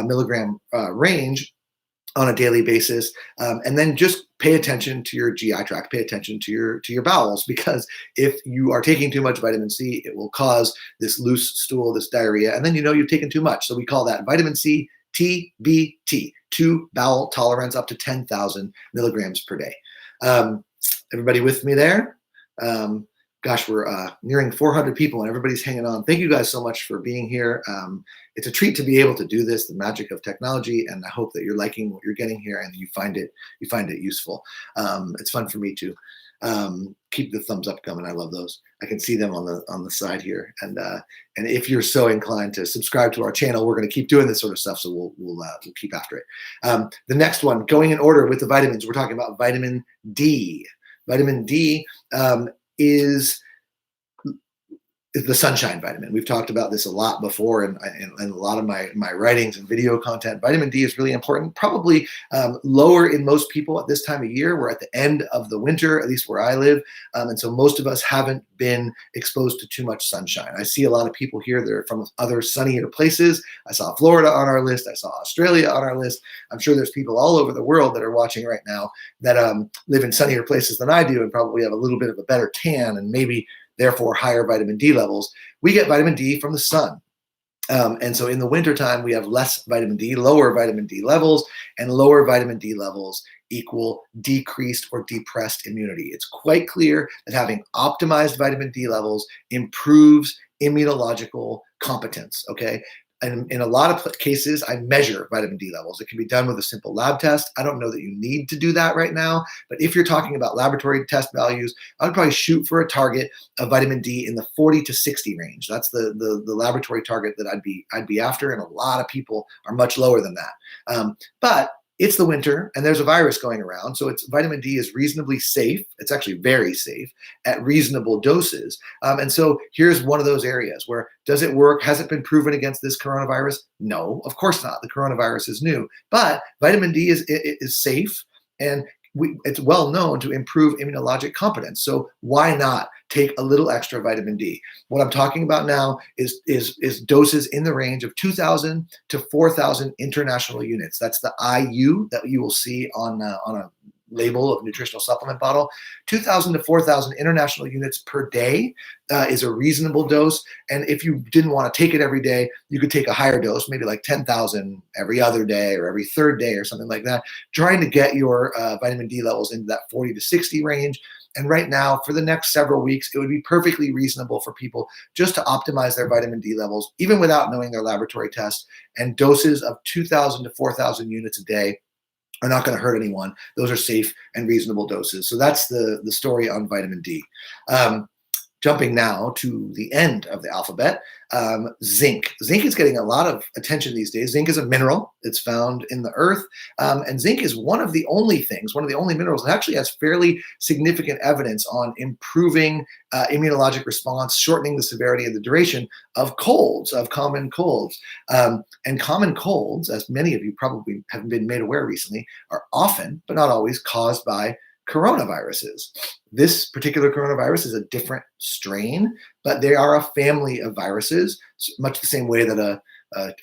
[SPEAKER 1] milligram range on a daily basis. And then just pay attention to your GI tract, pay attention to your bowels, because if you are taking too much vitamin C, it will cause this loose stool, this diarrhea, and then you've taken too much. So we call that vitamin C TBT, to bowel tolerance up to 10,000 milligrams per day. Everybody with me there? Gosh, we're nearing 400 people and everybody's hanging on. Thank you guys so much for being here. It's a treat to be able to do this, the magic of technology, and I hope that you're liking what you're getting here and you find it useful. It's fun for me to keep the thumbs up coming. I love those. I can see them on the side here. And if you're so inclined to subscribe to our channel, we're going to keep doing this sort of stuff. So we'll keep after it. The next one, going in order with the vitamins, we're talking about vitamin D. Vitamin D is the sunshine vitamin. We've talked about this a lot before in a lot of my writings and video content. Vitamin D is really important, probably lower in most people at this time of year. We're at the end of the winter, at least where I live. And so most of us haven't been exposed to too much sunshine. I see a lot of people here that are from other sunnier places. I saw Florida on our list. I saw Australia on our list. I'm sure there's people all over the world that are watching right now that live in sunnier places than I do and probably have a little bit of a better tan and maybe therefore higher vitamin D levels. We get vitamin D from the sun. And so in the wintertime, we have less vitamin D, lower vitamin D levels, and lower vitamin D levels equal decreased or depressed immunity. It's quite clear that having optimized vitamin D levels improves immunological competence, okay? And in a lot of cases, I measure vitamin D levels. It can be done with a simple lab test. I don't know that you need to do that right now, but if you're talking about laboratory test values, I would probably shoot for a target of vitamin D in the 40 to 60 range. That's the laboratory target that I'd be after, and a lot of people are much lower than that. But it's the winter and there's a virus going around. So vitamin D is reasonably safe. It's actually very safe at reasonable doses. And so here's one of those areas where, does it work? Has it been proven against this coronavirus? No, of course not. The coronavirus is new, but vitamin D is safe, and it's well known to improve immunologic competence. So why not take a little extra vitamin D? What I'm talking about now is doses in the range of 2,000 to 4,000 international units. That's the IU that you will see on a label of nutritional supplement bottle. 2,000 to 4,000 international units per day is a reasonable dose. And if you didn't want to take it every day, you could take a higher dose, maybe like 10,000 every other day or every third day or something like that, trying to get your vitamin D levels into that 40 to 60 range. And right now, for the next several weeks, it would be perfectly reasonable for people just to optimize their vitamin D levels, even without knowing their laboratory test. And doses of 2,000 to 4,000 units a day are not going to hurt anyone. Those are safe and reasonable doses. So that's the story on vitamin D. Jumping now to the end of the alphabet, zinc. Zinc is getting a lot of attention these days. Zinc is a mineral. It's found in the earth. And zinc is one of the only minerals that actually has fairly significant evidence on improving immunologic response, shortening the severity and the duration of colds, of common colds. And common colds, as many of you probably have been made aware recently, are often, but not always, caused by coronaviruses. This particular coronavirus is a different strain, but they are a family of viruses, much the same way that a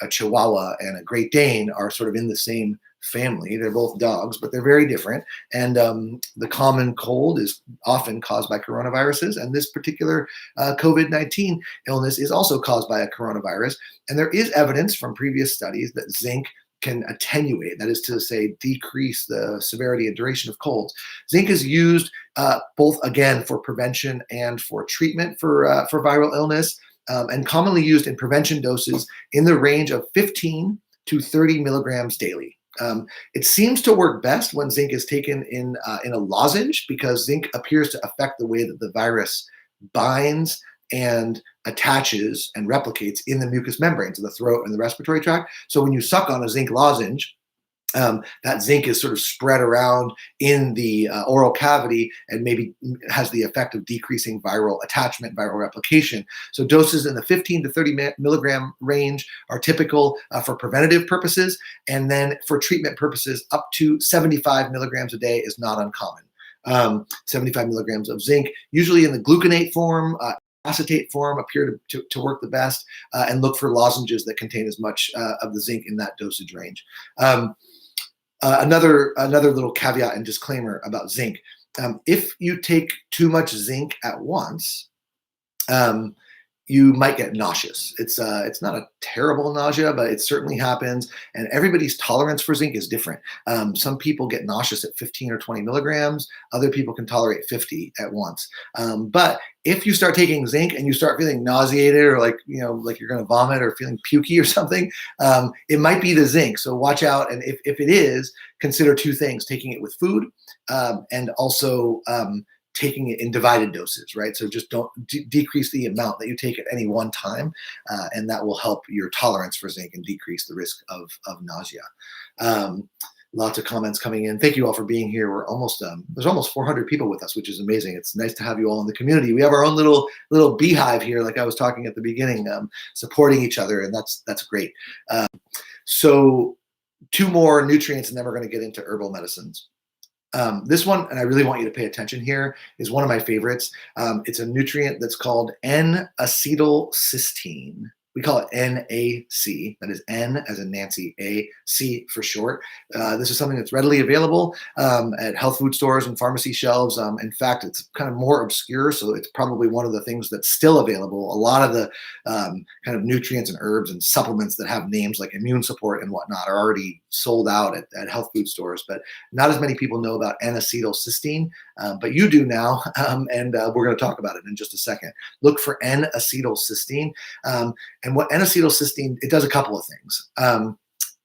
[SPEAKER 1] Chihuahua and a Great Dane are sort of in the same family. They're both dogs, but they're very different. And the common cold is often caused by coronaviruses. And this particular COVID-19 illness is also caused by a coronavirus. And there is evidence from previous studies that zinc can attenuate, that is to say, decrease the severity and duration of colds. Zinc is used both, again, for prevention and for treatment for viral illness, and commonly used in prevention doses in the range of 15 to 30 milligrams daily. It seems to work best when zinc is taken in a lozenge, because zinc appears to affect the way that the virus binds and attaches and replicates in the mucous membranes of the throat and the respiratory tract. So when you suck on a zinc lozenge, that zinc is sort of spread around in the oral cavity and maybe has the effect of decreasing viral attachment, viral replication. So doses in the 15 to 30 milligram range are typical for preventative purposes. And then for treatment purposes, up to 75 milligrams a day is not uncommon. 75 milligrams of zinc, usually in the gluconate form, acetate form, appear to work the best, and look for lozenges that contain as much of the zinc in that dosage range. Another little caveat and disclaimer about zinc. If you take too much zinc at once, you might get nauseous. It's not a terrible nausea, but it certainly happens. And everybody's tolerance for zinc is different. Some people get nauseous at 15 or 20 milligrams. Other people can tolerate 50 at once. But if you start taking zinc and you start feeling nauseated, or like you're going to vomit or feeling pukey or something, it might be the zinc. So watch out. And if it is, consider two things: taking it with food, and also taking it in divided doses, right? So just don't decrease the amount that you take at any one time, and that will help your tolerance for zinc and decrease the risk of nausea. Lots of comments coming in. Thank you all for being here. We're almost there's almost 400 people with us, which is amazing. It's nice to have you all in the community. We have our own little beehive here, like I was talking at the beginning, supporting each other, and that's great. So two more nutrients, and then we're going to get into herbal medicines. This one, and I really want you to pay attention here, is one of my favorites. It's a nutrient that's called N-acetylcysteine. We call it NAC. That is N as in Nancy, A, C for short. This is something that's readily available at health food stores and pharmacy shelves. In fact, it's kind of more obscure, so it's probably one of the things that's still available. A lot of the kind of nutrients and herbs and supplements that have names like immune support and whatnot are already sold out at health food stores, but not as many people know about N-acetylcysteine, but you do now, and we're going to talk about it in just a second. Look for N-acetylcysteine. And what N-acetylcysteine, it does a couple of things.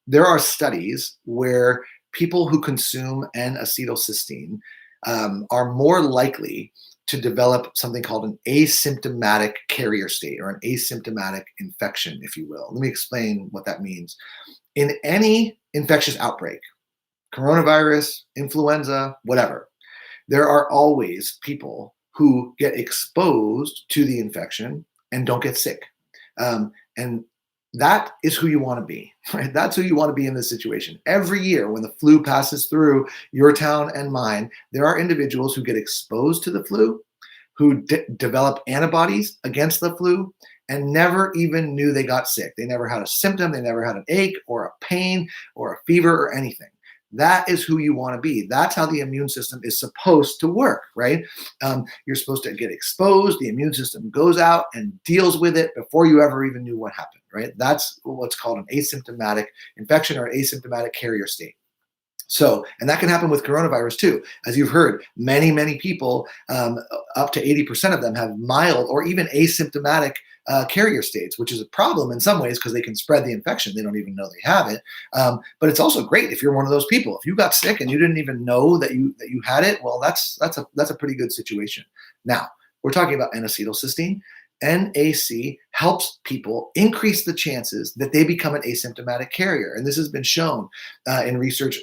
[SPEAKER 1] There are studies where people who consume N-acetylcysteine are more likely to develop something called an asymptomatic carrier state, or an asymptomatic infection, if you will. Let me explain what that means. In any infectious outbreak, coronavirus, influenza, whatever. There are always people who get exposed to the infection and don't get sick. And that is who you want to be, right? That's who you want to be in this situation. Every year when the flu passes through your town and mine, there are individuals who get exposed to the flu, who develop antibodies against the flu and never even knew they got sick. They never had a symptom. They never had an ache or a pain or a fever or anything. That is who you want to be. That's how the immune system is supposed to work, right? You're supposed to get exposed. The immune system goes out and deals with it before you ever even knew what happened, right? That's what's called an asymptomatic infection or asymptomatic carrier state. So, and that can happen with coronavirus too. As you've heard, many, many people, up to 80% of them have mild or even asymptomatic carrier states, which is a problem in some ways because they can spread the infection. They don't even know they have it. But it's also great if you're one of those people. If you got sick and you didn't even know that you had it, well, that's a pretty good situation. Now, we're talking about N-acetylcysteine. NAC helps people increase the chances that they become an asymptomatic carrier. And this has been shown in research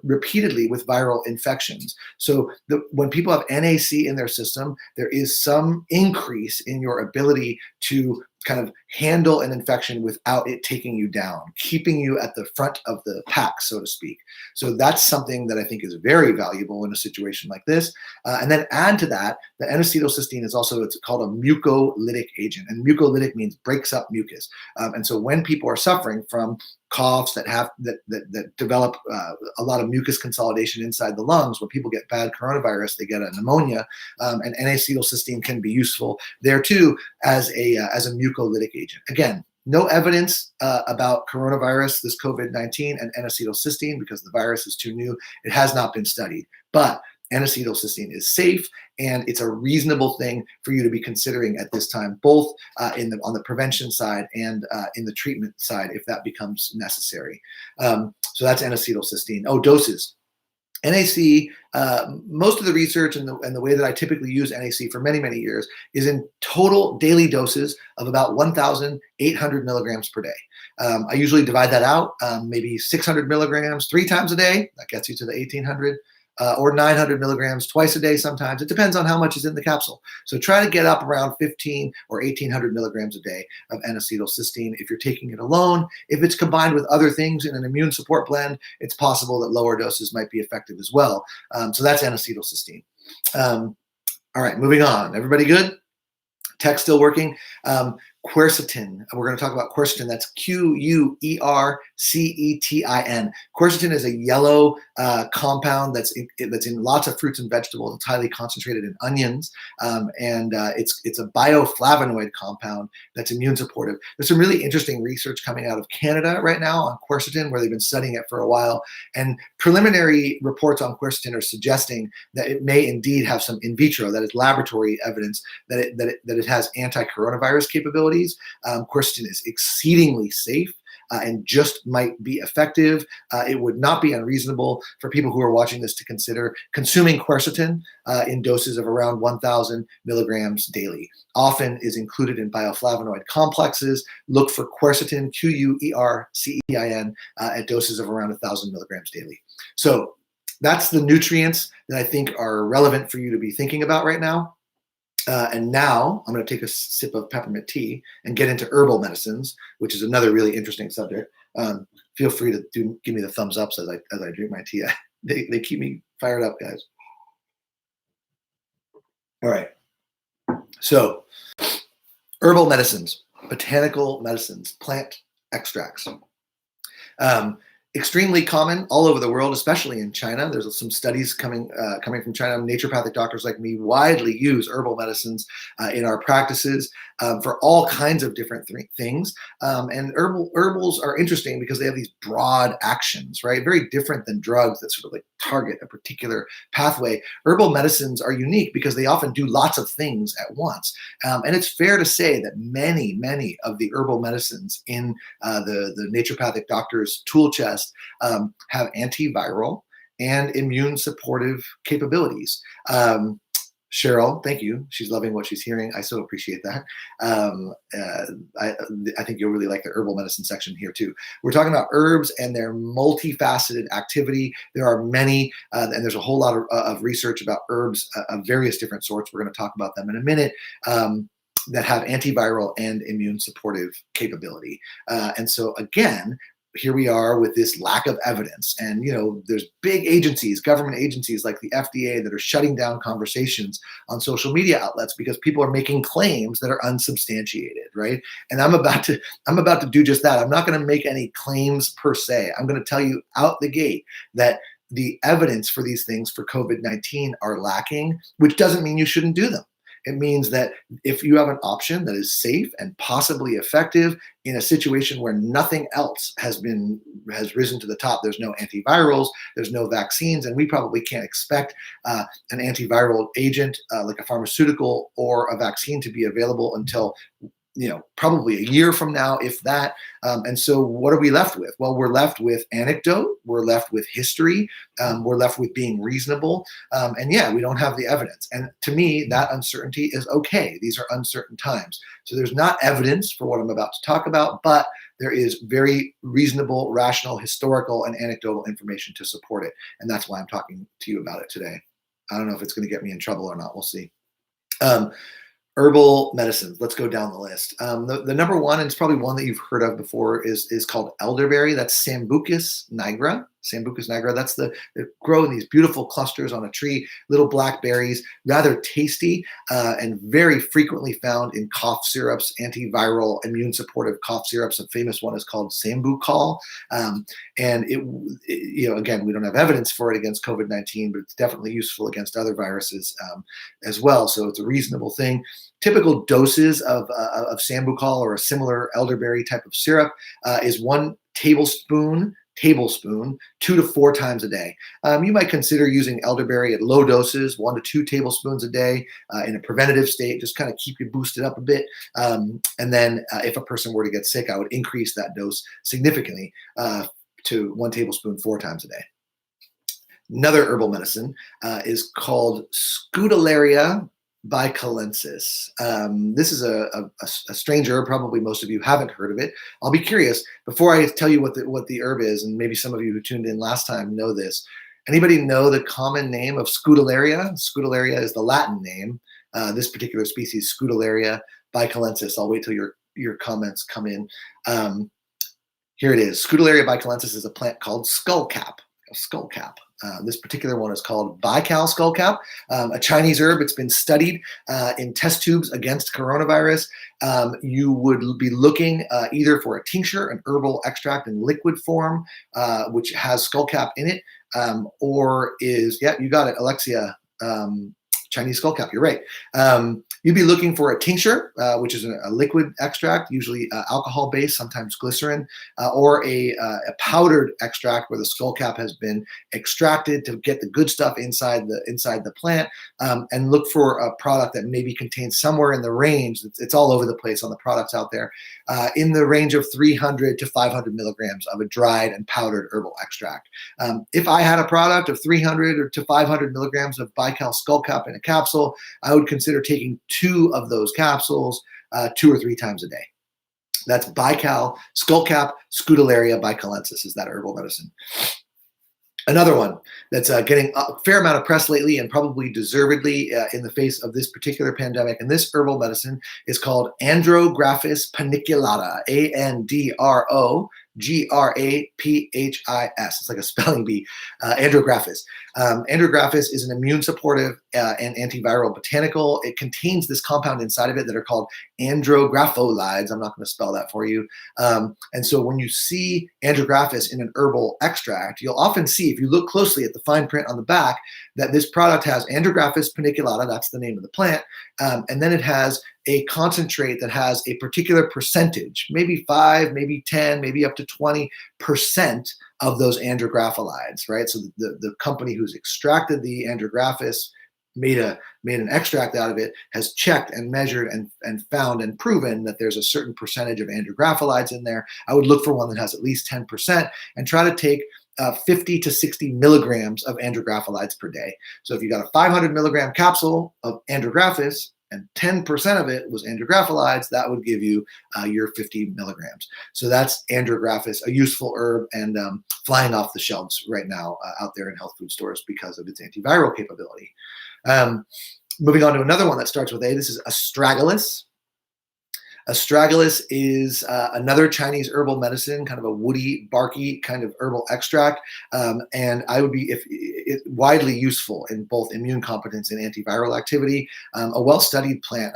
[SPEAKER 1] repeatedly with viral infections. So when people have NAC in their system, there is some increase in your ability to kind of handle an infection without it taking you down, keeping you at the front of the pack, so to speak. So that's something that I think is very valuable in a situation like this. And then add to that, the N-acetylcysteine is also, it's called a mucolytic agent. And mucolytic means breaks up mucus. And so when people are suffering from coughs that develop a lot of mucus consolidation inside the lungs, when people get bad coronavirus, they get a pneumonia, and N-acetylcysteine can be useful there too as a mucolytic agent. Again, no evidence about coronavirus, this COVID-19 and N-acetylcysteine because the virus is too new. It has not been studied, but N-acetylcysteine is safe, and it's a reasonable thing for you to be considering at this time, both on the prevention side and in the treatment side, if that becomes necessary. So that's N-acetylcysteine. Oh, doses. NAC, most of the research and the way that I typically use NAC for many, many years is in total daily doses of about 1,800 milligrams per day. I usually divide that out, maybe 600 milligrams 3 times a day. That gets you to the 1,800. Or 900 milligrams twice a day sometimes. It depends on how much is in the capsule. So try to get up around 15 or 1,800 milligrams a day of N-acetylcysteine if you're taking it alone. If it's combined with other things in an immune support blend, it's possible that lower doses might be effective as well. So that's N-acetylcysteine. All right, moving on. Everybody good? Text still working? Quercetin. We're going to talk about quercetin. That's Quercetin. Quercetin is a yellow compound that's in lots of fruits and vegetables. It's highly concentrated in onions, and it's a bioflavonoid compound that's immune supportive. There's some really interesting research coming out of Canada right now on quercetin, where they've been studying it for a while, and preliminary reports on quercetin are suggesting that it may indeed have some in vitro, that is laboratory evidence that it has anti-coronavirus capabilities. Quercetin is exceedingly safe and just might be effective. It would not be unreasonable for people who are watching this to consider consuming quercetin in doses of around 1,000 milligrams daily. Often is included in bioflavonoid complexes. Look for quercetin, Quercetin, at doses of around 1,000 milligrams daily. So that's the nutrients that I think are relevant for you to be thinking about right now. And now I'm going to take a sip of peppermint tea and get into herbal medicines, which is another really interesting subject. Feel free to give me the thumbs ups as I drink my tea. They keep me fired up, guys. All right. So herbal medicines, botanical medicines, plant extracts. Extremely common all over the world, especially in China. There's some studies coming from China. Naturopathic doctors like me widely use herbal medicines in our practices for all kinds of different things. And herbals are interesting because they have these broad actions, right? Very different than drugs that sort of like target a particular pathway. Herbal medicines are unique because they often do lots of things at once. And it's fair to say that many of the herbal medicines in the naturopathic doctor's tool chest have antiviral and immune supportive capabilities. Cheryl, thank you. She's loving what she's hearing. I so appreciate that. I think you'll really like the herbal medicine section here too. We're talking about herbs and their multifaceted activity. There are many, and there's a whole lot of research about herbs of various different sorts. We're going to talk about them in a minute. That have antiviral and immune supportive capability. And so again, here we are with this lack of evidence. And, there's big agencies, government agencies like the FDA that are shutting down conversations on social media outlets because people are making claims that are unsubstantiated, right? And I'm about to do just that. I'm not going to make any claims per se. I'm going to tell you out the gate that the evidence for these things for COVID-19 are lacking, which doesn't mean you shouldn't do them. It means that if you have an option that is safe and possibly effective in a situation where nothing else has risen to the top, there's no antivirals, there's no vaccines, and we probably can't expect an antiviral agent like a pharmaceutical or a vaccine to be available until probably a year from now, if that. And so what are we left with? Well, we're left with anecdote. We're left with history. We're left with being reasonable. And we don't have the evidence. And to me, that uncertainty is okay. These are uncertain times. So there's not evidence for what I'm about to talk about, but there is very reasonable, rational, historical, and anecdotal information to support it. And that's why I'm talking to you about it today. I don't know if it's going to get me in trouble or not. We'll see. Herbal medicines. Let's go down the list. The number one, and it's probably one that you've heard of before, is called elderberry. That's Sambucus nigra. Sambucus nigra. They grow in these beautiful clusters on a tree, little black berries, rather tasty, and very frequently found in cough syrups, antiviral, immune supportive cough syrups. A famous one is called Sambucol. And again, we don't have evidence for it against COVID-19, but it's definitely useful against other viruses as well. So it's a reasonable thing. Typical doses of Sambucol or a similar elderberry type of syrup is 1 tablespoon 2 to 4 times a day. You might consider using elderberry at low doses, 1 to 2 tablespoons a day in a preventative state, just kind of keep you boosted up a bit. And then if a person were to get sick, I would increase that dose significantly to 1 tablespoon 4 times a day. Another herbal medicine is called Scutellaria bicalensis. This is a strange herb. Probably most of you haven't heard of it. I'll be curious before I tell you what the herb is, and maybe some of you who tuned in last time know this. Anybody know the common name of Scutellaria? Scutellaria is the Latin name. This particular species, Scutellaria bicalensis. I'll wait till your comments come in. Here it is. Scutellaria bicalensis is a plant called skullcap. Skullcap. This particular one is called bical skullcap, a Chinese herb. It's been studied in test tubes against coronavirus. You would be looking either for a tincture, an herbal extract in liquid form, which has skullcap in it, or you got it, Alexia, Chinese skullcap. You're right. You'd be looking for a tincture, which is a liquid extract, usually alcohol-based, sometimes glycerin, or a powdered extract where the skullcap has been extracted to get the good stuff inside the plant, and look for a product that maybe contains somewhere in the range. It's all over the place on the products out there, in the range of 300 to 500 milligrams of a dried and powdered herbal extract. If I had a product of 300 to 500 milligrams of bical skullcap in a capsule, I would consider taking 2 of those capsules 2 or 3 times a day. That's bical skullcap. Scutellaria bicalensis is that herbal medicine. Another one that's getting a fair amount of press lately, and probably deservedly in the face of this particular pandemic, and this herbal medicine is called Andrographis paniculata, Andrographis. It's like a spelling bee. Andrographis. Andrographis is an immune supportive and antiviral botanical. It contains this compound inside of it that are called andrographolides. I'm not going to spell that for you. And so when you see Andrographis in an herbal extract, you'll often see, if you look closely at the fine print on the back, that this product has Andrographis paniculata, that's the name of the plant, and then it has a concentrate that has a particular percentage, maybe 5, maybe 10, maybe up to 20% of those andrographolides, right? So the company who's extracted the Andrographis, made an extract out of it, has checked and measured and found and proven that there's a certain percentage of andrographolides in there. I would look for one that has at least 10% and try to take 50 to 60 milligrams of andrographolides per day. So if you got a 500 milligram capsule of andrographis and 10% of it was andrographolides, that would give you your 50 milligrams. So that's andrographis, a useful herb and flying off the shelves right now out there in health food stores because of its antiviral capability. Moving on to another one that starts with A, this is astragalus. Astragalus is another Chinese herbal medicine, kind of a woody, barky kind of herbal extract, and it's widely useful in both immune competence and antiviral activity. A well-studied plant,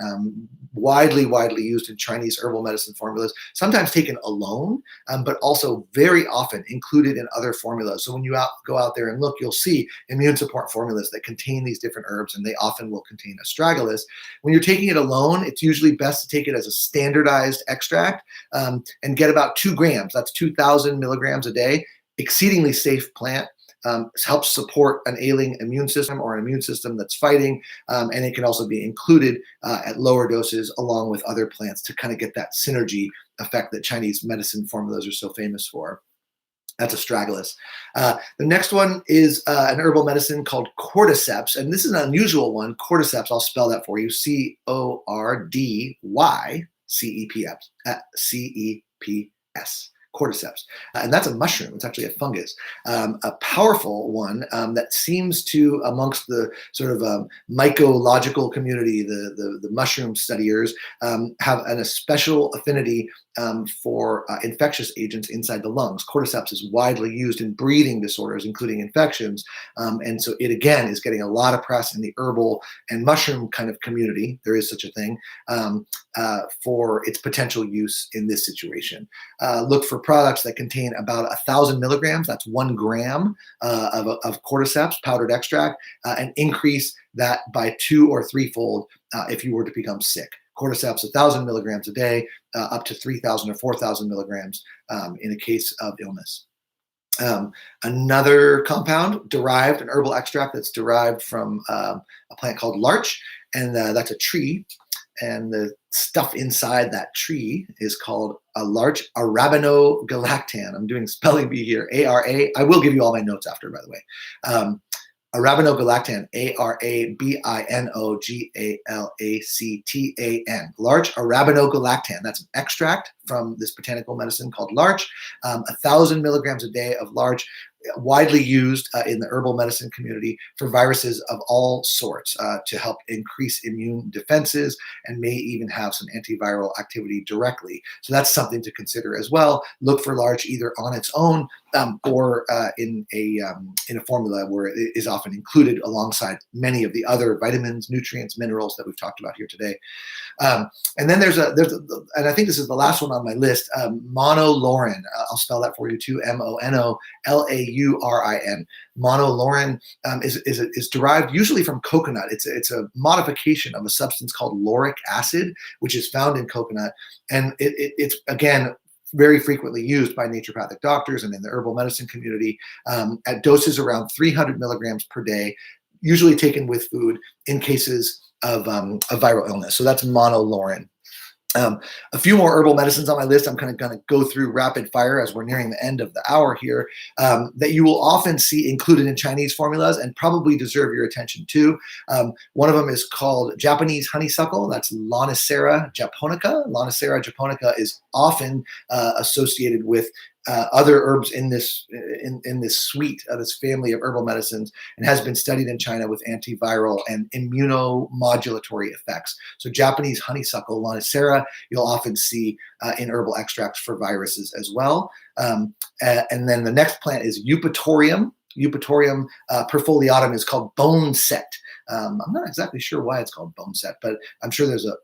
[SPEAKER 1] widely used in Chinese herbal medicine formulas, sometimes taken alone, but also very often included in other formulas. So when you go out there and look, you'll see immune support formulas that contain these different herbs, and they often will contain astragalus. When you're taking it alone, it's usually best to take it as a standardized extract and get about 2 grams. That's 2,000 milligrams a day. Exceedingly safe plant. Helps support an ailing immune system or an immune system that's fighting, and it can also be included at lower doses along with other plants to kind of get that synergy effect that Chinese medicine formulas are so famous for. That's astragalus. The next one is an herbal medicine called cordyceps, and this is an unusual one. Cordyceps, I'll spell that for you, CORDYCEPS. Cordyceps. And that's a mushroom. It's actually a fungus. A powerful one that seems to, amongst the sort of mycological community, the mushroom studiers, have a special affinity for infectious agents inside the lungs. Cordyceps is widely used in breathing disorders, including infections. And so it, again, is getting a lot of press in the herbal and mushroom kind of community. There is such a thing for its potential use in this situation. Look for products that contain about 1,000 milligrams, that's 1 gram of cordyceps powdered extract, and increase that by 2 or 3-fold if you were to become sick. Cordyceps, 1,000 milligrams a day, up to 3,000 or 4,000 milligrams in a case of illness. Another compound derived, an herbal extract that's derived from a plant called larch, and that's a tree. And the stuff inside that tree is called a larch arabinogalactan. I'm doing spelling bee here, A-R-A. I will give you all my notes after, by the way. Arabinogalactan, A-R-A-B-I-N-O-G-A-L-A-C-T-A-N. Larch arabinogalactan. That's an extract from this botanical medicine called larch. 1,000 milligrams a day of larch, widely used in the herbal medicine community for viruses of all sorts to help increase immune defenses and may even have some antiviral activity directly. So that's something to consider as well. Look for larch either on its own or in a formula where it is often included alongside many of the other vitamins, nutrients, minerals that we've talked about here today. And then there's and I think this is the last one on my list, monolaurin. I'll spell that for you too, M-O-N-O-L-A-U-R-I-N. Monolaurin is derived usually from coconut. It's a modification of a substance called lauric acid, which is found in coconut. And it's, again, very frequently used by naturopathic doctors and in the herbal medicine community at doses around 300 milligrams per day, usually taken with food in cases of viral illness. So that's monolaurin. A few more herbal medicines on my list. I'm kind of going to go through rapid fire as we're nearing the end of the hour here, that you will often see included in Chinese formulas and probably deserve your attention too. One of them is called Japanese honeysuckle. That's Lonicera japonica. Lonicera japonica is often associated with other herbs in this suite of this family of herbal medicines, and has been studied in China with antiviral and immunomodulatory effects. So Japanese honeysuckle, Lonicera, you'll often see in herbal extracts for viruses as well. And then the next plant is Eupatorium. Eupatorium perfoliatum is called bone set. I'm not exactly sure why it's called bone set, but I'm sure there's a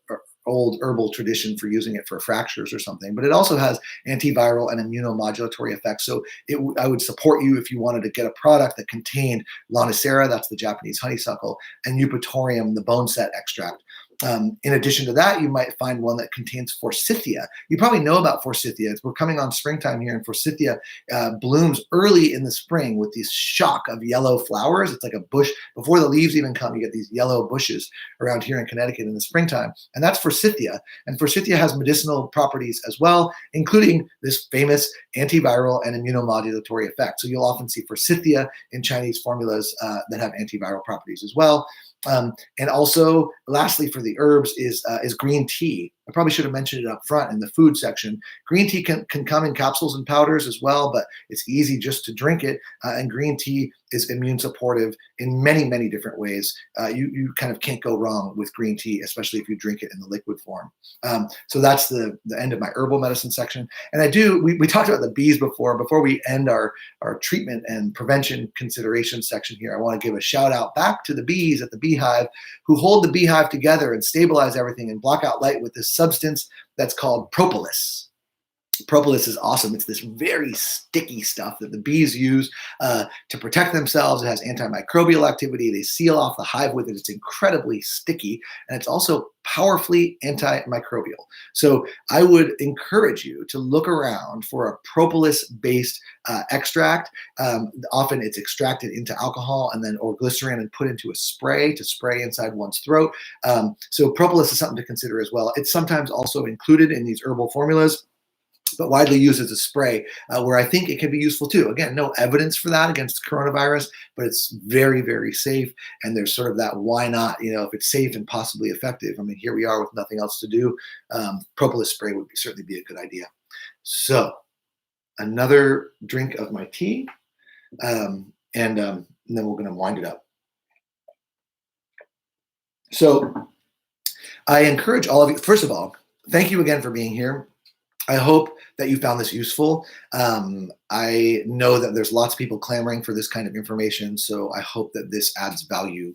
[SPEAKER 1] old herbal tradition for using it for fractures or something, but it also has antiviral and immunomodulatory effects. So I would support you if you wanted to get a product that contained Lonicera, that's the Japanese honeysuckle, and Eupatorium, the bone set extract. In addition to that, you might find one that contains forsythia. You probably know about forsythia. We're coming on springtime here, and forsythia blooms early in the spring with this shock of yellow flowers. It's like a bush. Before the leaves even come, you get these yellow bushes around here in Connecticut in the springtime, and that's forsythia. And forsythia has medicinal properties as well, including this famous antiviral and immunomodulatory effect. So you'll often see forsythia in Chinese formulas that have antiviral properties as well. And also, lastly, for the herbs is green tea. I probably should have mentioned it up front in the food section. Green tea can come in capsules and powders as well, but it's easy just to drink it. And green tea is immune supportive in many, many different ways. You kind of can't go wrong with green tea, especially if you drink it in the liquid form. So that's the end of my herbal medicine section. And we talked about the bees before we end our treatment and prevention consideration section here. I want to give a shout out back to the bees at the beehive who hold the beehive together and stabilize everything and block out light with this substance that's called propolis. Propolis is awesome. It's this very sticky stuff that the bees use to protect themselves. It has antimicrobial activity. They seal off the hive with it. It's incredibly sticky, and it's also powerfully antimicrobial. So I would encourage you to look around for a propolis-based extract. Often it's extracted into alcohol or glycerin and put into a spray to spray inside one's throat. So propolis is something to consider as well. It's sometimes also included in these herbal formulas, but widely used as a spray, where I think it can be useful too. Again, no evidence for that against coronavirus, but it's very, very safe. And there's sort of that why not, if it's safe and possibly effective. I mean, here we are with nothing else to do. Propolis spray would certainly be a good idea. So another drink of my tea, and then we're going to wind it up. So I encourage all of you, first of all, thank you again for being here. I hope that you found this useful. I know that there's lots of people clamoring for this kind of information, so I hope that this adds value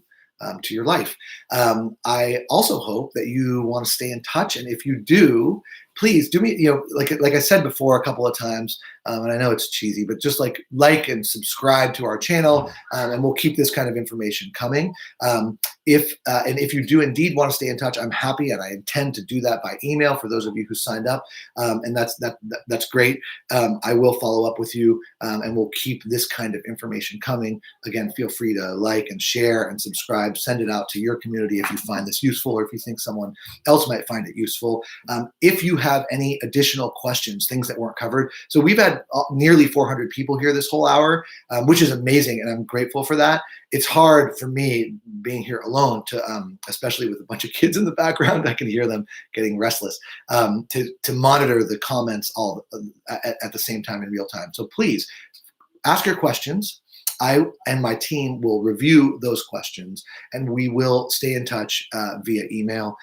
[SPEAKER 1] to your life. I also hope that you want to stay in touch, and if you do, please do me, like I said before a couple of times, and I know it's cheesy, but just like and subscribe to our channel, and we'll keep this kind of information coming. If you do indeed want to stay in touch, I'm happy, and I intend to do that by email for those of you who signed up, and that's great. I will follow up with you, and we'll keep this kind of information coming. Again, feel free to like and share and subscribe. Send it out to your community if you find this useful, or if you think someone else might find it useful. If you have any additional questions, things that weren't covered. So we've had nearly 400 people here this whole hour, which is amazing, and I'm grateful for that. It's hard for me being here alone to, especially with a bunch of kids in the background, I can hear them getting restless, to monitor the comments all at the same time in real time. So please ask your questions. I and my team will review those questions, and we will stay in touch via email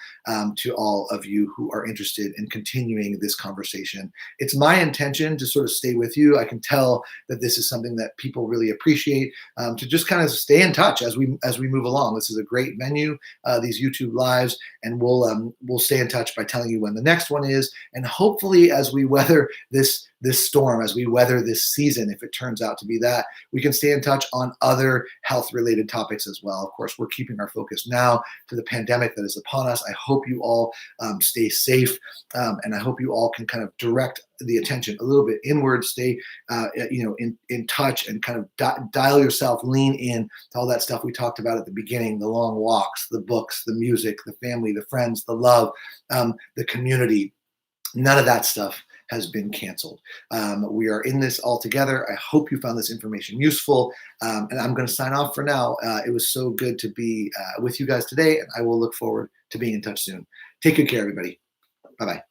[SPEAKER 1] to all of you who are interested in continuing this conversation. It's my intention to sort of stay with you. I can tell that this is something that people really appreciate, to just kind of stay in touch as we move along. This is a great venue, these YouTube lives, and we'll stay in touch by telling you when the next one is, and hopefully as we weather this storm, as we weather this season, if it turns out to be that, we can stay in touch on other health-related topics as well. Of course, we're keeping our focus now to the pandemic that is upon us. I hope you all stay safe, and I hope you all can kind of direct the attention a little bit inward, stay in touch, and kind of dial yourself, lean in to all that stuff we talked about at the beginning: the long walks, the books, the music, the family, the friends, the love, the community. None of that stuff has been canceled. We are in this all together. I hope you found this information useful, and I'm going to sign off for now. It was so good to be with you guys today, and I will look forward to being in touch soon. Take good care, everybody. Bye-bye.